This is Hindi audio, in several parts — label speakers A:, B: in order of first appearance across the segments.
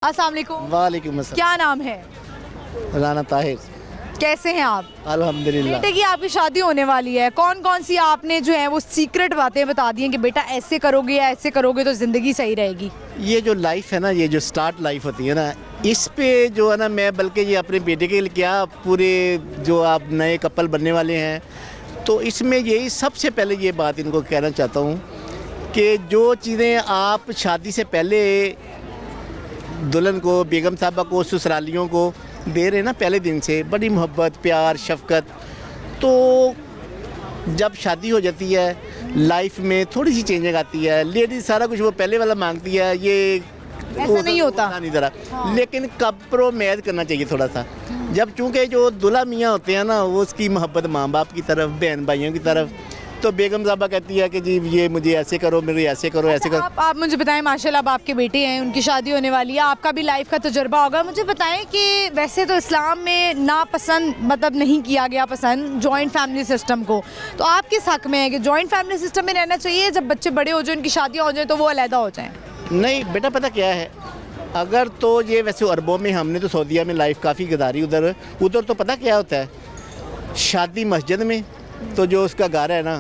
A: अस्सलाम वालेकुम।
B: वालेकुम अस्सलाम।
A: क्या नाम है?
B: राना ताहिर।
A: कैसे हैं आप?
B: अल्हम्दुलिल्लाह।
A: बेटे की आपकी शादी होने वाली है, कौन कौन सी आपने जो है वो सीक्रेट बातें बता दी हैं कि बेटा ऐसे करोगे या ऐसे करोगे तो ज़िंदगी सही रहेगी?
B: ये जो लाइफ है ना, ये जो स्टार्ट लाइफ होती है ना, इस पे जो है ना, मैं बल्कि ये अपने बेटे के लिए क्या, पूरे जो आप नए कपल बनने वाले हैं, तो इसमें यही सबसे पहले ये बात इनको कहना चाहता हूँ कि जो चीज़ें आप शादी से पहले दुल्हन को, बेगम साहबा को, ससुरालियों को दे रहे हैं ना पहले दिन से, बड़ी मोहब्बत, प्यार, शफ़क़त, तो जब शादी हो जाती है लाइफ में थोड़ी सी चेंजिंग आती है। लेडीज़ सारा कुछ वो पहले वाला मांगती है, ये
A: ऐसा नहीं होता
B: नहीं जरा। लेकिन कंप्रोमाइज़ करना चाहिए थोड़ा सा। जब चूँकि जो दूल्हा मियाँ होते हैं ना, वो उसकी मोहब्बत माँ बाप की तरफ, बहन भाइयों की तरफ, तो बेगम साहबा कहती है कि जी ये मुझे ऐसे करो, मेरे ऐसे करो, ऐसे करो।
A: आप मुझे बताएं, माशाल्लाह अब आपके बेटे हैं, उनकी शादी होने वाली है, आपका भी लाइफ का तजुर्बा होगा, मुझे बताएं कि वैसे तो इस्लाम में नापसंद मतलब नहीं किया गया पसंद जॉइंट फैमिली सिस्टम को, तो आप किस हक में है कि जॉइंट फैमिली सिस्टम में रहना चाहिए, जब बच्चे बड़े हो जाए, उनकी शादियाँ हो जाए तो वो अलहदा हो जाएँ?
B: नहीं बेटा, पता क्या है, अगर तो ये वैसे अरबों में, हमने तो सऊदीया में लाइफ काफ़ी गुजारी, उधर तो पता क्या होता है, शादी मस्जिद में, तो जो उसका घर है ना,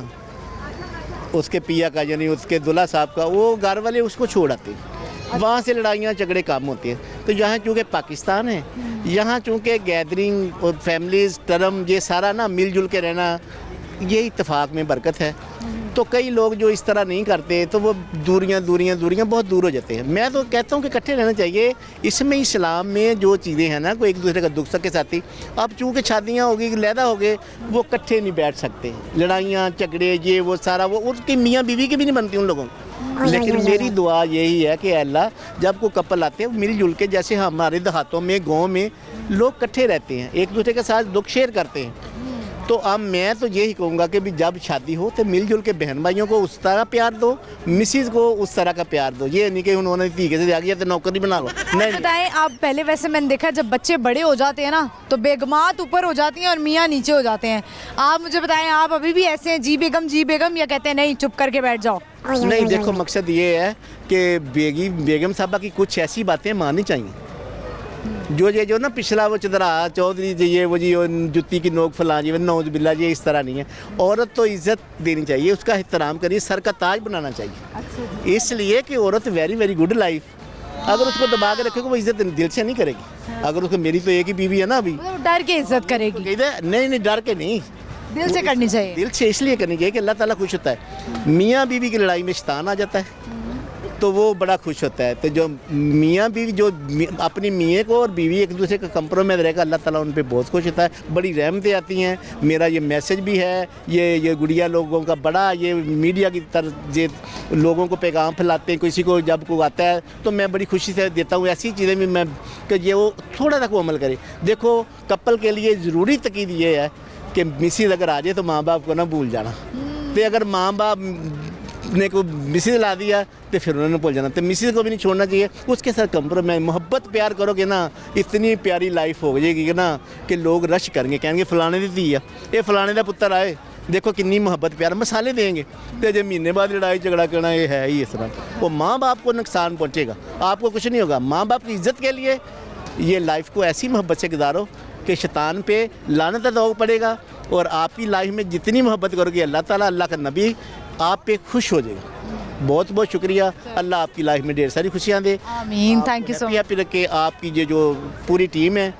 B: उसके पिया का यानी उसके दूल्हा साहब का, वो घर वाले उसको छोड़ आते हैं, वहाँ से लड़ाइयाँ झगड़े काम होते हैं। तो यहाँ चूँकि पाकिस्तान है, यहाँ चूँकि गैदरिंग और फैमिलीज़ टर्म, ये सारा ना मिलजुल के रहना, ये इत्तेफाक में बरकत है। तो कई लोग जो इस तरह नहीं करते, तो वो दूरियां बहुत दूर हो जाते हैं। मैं तो कहता हूँ कि इकट्ठे रहना चाहिए। इसमें इस्लाम में जो चीज़ें हैं ना, कोई एक दूसरे का दुख सुख के साथी, अब चूँकि शादियाँ होगी, लैदा हो गए, वो इकट्ठे नहीं बैठ सकते, लड़ाइयाँ झगड़े ये वो सारा, वो उनकी मियाँ बीवी की भी नहीं बनती उन लोगों। लेकिन मेरी दुआ यही है कि अल्लाह, जब कोई कपल आते हैं मिलजुल के, जैसे हमारे देहातों में, गाँव में लोग इकट्ठे रहते हैं, एक दूसरे के साथ दुख शेयर करते हैं, तो अब मैं तो यही कहूँगा कि भी जब शादी हो तो मिलजुल के बहन भाइयों को उस तरह प्यार दो, मिसिज़ को उस तरह का प्यार दो। ये नहीं कि उन्होंने तीखे से आ गया तो नौकरी बना लो। नहीं
A: बताएं आप, पहले वैसे मैंने देखा जब बच्चे बड़े हो जाते हैं ना, तो बेगमात ऊपर हो जाती हैं और मियाँ नीचे हो जाते हैं। आप मुझे बताएं, आप अभी भी ऐसे हैं, जी बेगम, या कहते हैं नहीं चुप करके बैठ जाओ?
B: नहीं, देखो मकसद ये है कि बेगम साहबा की कुछ ऐसी बातें माननी चाहिए, जो ना पिछला वो चदरा चौधरी जी, ये वो जी जुत्ती की नोक फलां जी, नौज बिल्ला जी, इस तरह नहीं है। औरत तो इज़्ज़त देनी चाहिए, उसका एहतराम करिए, सर का ताज बनाना चाहिए, इसलिए कि औरत वेरी वेरी गुड लाइफ। अगर उसको दबा के रखेगा, वो इज़्ज़त दिल से नहीं करेगी। अगर उसको, मेरी तो एक ही बीवी है ना अभी,
A: डर के इज्जत करेगी?
B: नहीं, डर के नहीं,
A: दिल से करनी चाहिए।
B: दिल से इसलिए करनी चाहिए कि अल्लाह ताला खुश होता है। मियाँ बीवी की लड़ाई में शैतान आ जाता है, तो वो बड़ा खुश होता है। तो जो मियाँ बीवी, जो अपनी मियाँ को और बीवी एक दूसरे का कंप्रोमाइज़ रहेगा, अल्लाह ताला उन पे बहुत खुश होता है, बड़ी रहमतें आती हैं। मेरा ये मैसेज भी है, ये गुड़िया लोगों का बड़ा, ये मीडिया की तरह ये लोगों को पैगाम फैलाते हैं, किसी को जब को आता है तो मैं बड़ी खुशी से देता हूँ ऐसी चीज़ें भी मैं, कि ये वो थोड़ा तक वो अमल करे। देखो कपल के लिए ज़रूरी तकीद ये है कि मिसिज़ अगर आ जाए तो माँ बाप को ना भूल जाना। तो अगर माँ बाप ने को मिसिज़ ला दिया तो फिर उन्होंने भूल जाना, तो मिसिज़ को भी नहीं छोड़ना चाहिए, उसके साथ कंप्रोमाइज़, मोहब्बत प्यार करोगे ना, इतनी प्यारी लाइफ हो जाएगी ना कि लोग रश करेंगे, कहेंगे फलाने दी धी है, ये फलाने का पुत्र आए, देखो कितनी मोहब्बत प्यार, मसाले देंगे। तो जब महीने बाद लड़ाई झगड़ा करना, ये है ही इस तरह, वो माँ बाप को नुकसान पहुँचेगा, आपको कुछ नहीं होगा। माँ बाप की इज़्ज़त के लिए ये लाइफ को ऐसी मोहब्बत से गुजारो कि शैतान पे लानत दो पड़ेगा, और आपकी लाइफ में जितनी मोहब्बत करोगे, अल्लाह ताला, अल्लाह का नबी आप पे खुश हो जाएगा। बहुत बहुत शुक्रिया, अल्लाह आपकी लाइफ में ढेर सारी खुशियाँ दे।
A: आमीन, thank you so much.
B: Happy रखे आपकी जो पूरी टीम है,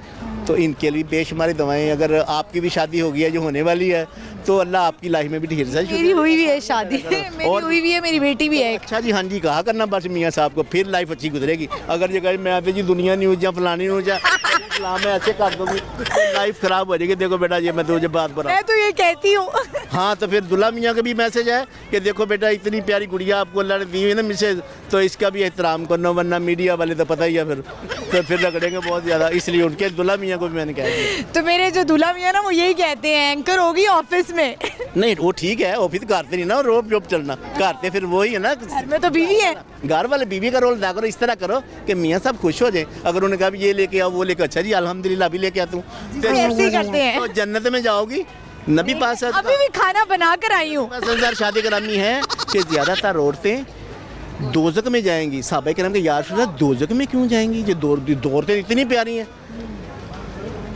B: तो इनके लिए बेशुमारी दुआएं। अगर आपकी भी शादी हो गई है, जो होने वाली है, तो अल्लाह आपकी लाइफ में भी ढेर सारी।
A: मेरी हुई भी है शादी, मेरी हुई भी है, मेरी बेटी भी है।
B: अच्छा जी, हाँ जी कहा करना बस मियाँ साहब को, फिर लाइफ अच्छी गुजरेगी। अगर ये कहे मैं आते जी दुनिया न्यूज़ या फलानी न्यूज़ या इस्लाम में ऐसे कर दूँगी, तो लाइफ ख़राब हो जाएगी। देखो बेटा, ये मैं तुझे बात बता,
A: मैं तो ये कहती हूँ।
B: हाँ, तो फिर दुल्हा मियाँ का भी मैसेज है कि देखो बेटा, इतनी प्यारी गुड़िया आपको अल्लाह ने दी हुई है ना मिसेज, तो इसका भी एहतराम करना, वरना मीडिया वाले तो पता ही है फिर रगड़ेंगे बहुत ज़्यादा, इसलिए उनके दुल्हा मियाँ को भी मैंने कह दिया।
A: तो मेरे जो दूल्हा मियाँ ना, वो यही कहते हैं, एंकर होगी ऑफिस में।
B: नहीं, वो ठीक है, ऑफिस करते नहीं ना, रोब जोब चलना करते, फिर वही है ना,
A: घर में तो बीवी है,
B: घर वाले बीवी का रोल अदा करो, इस तरह करो कि मियाँ साहब खुश हो जाए। अगर उन्होंने कहा ये लेके आओ, वो लेके, अच्छा जी अल्हम्दुलिल्लाह अभी लेके आता हूँ,
A: ऐसे ही करते हैं।
B: तो जन्नत में जाओगी। नबी पास
A: अभी भी खाना बना कर आई हूँ।
B: शादी करानी है कि ज़्यादातर औरतें दोजक में जाएंगी। साहबा करम के यार रसूलल्लाह दोजक में क्यों जाएंगी? जो दौड़ते इतनी प्यारी हैं।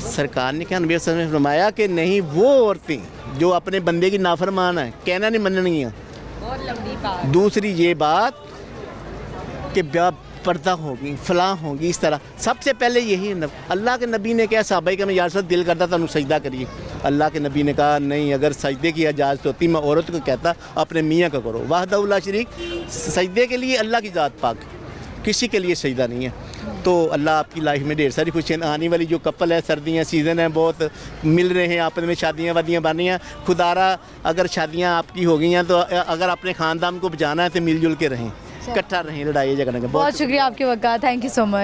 B: सरकार ने क्या नबी सल्लल्लाहु अलैहि वसल्लम ने फरमाया कि नहीं, वो औरतें जो अपने बंदे की नाफरमान है, कहना नहीं मननियाँ।
A: बहुत लंबी बात।
B: दूसरी ये बात कि ब्याह पर्दा होगी, फलां होगी, इस तरह। सबसे पहले यही अल्लाह के नबी ने क्या साहबा का मैं यार दिल करता था सजदा करिए। अल्लाह के नबी ने कहा नहीं, अगर सजदे की इजाज़त होती मैं औरत को कहता अपने मियाँ का करो। वाहदहू ला शरीक, सजदे के लिए अल्लाह की ज़ात पाक, किसी के लिए सजदा नहीं है। तो अल्लाह आपकी लाइफ में ढेर सारी खुशियाँ। आने वाली जो कपल है, सर्दियाँ सीज़न है, बहुत मिल रहे हैं आपस में, शादियाँ वादियाँ बन रही हैं। खुदारा अगर शादियाँ आपकी हो गई हैं तो अगर अपने ख़ानदान को बचाना है तो मिलजुल के रहें, इकट्ठा रहें, लड़ाई झगड़े के।
A: बहुत शुक्रिया आपके वक्त का, थैंक यू सो मच।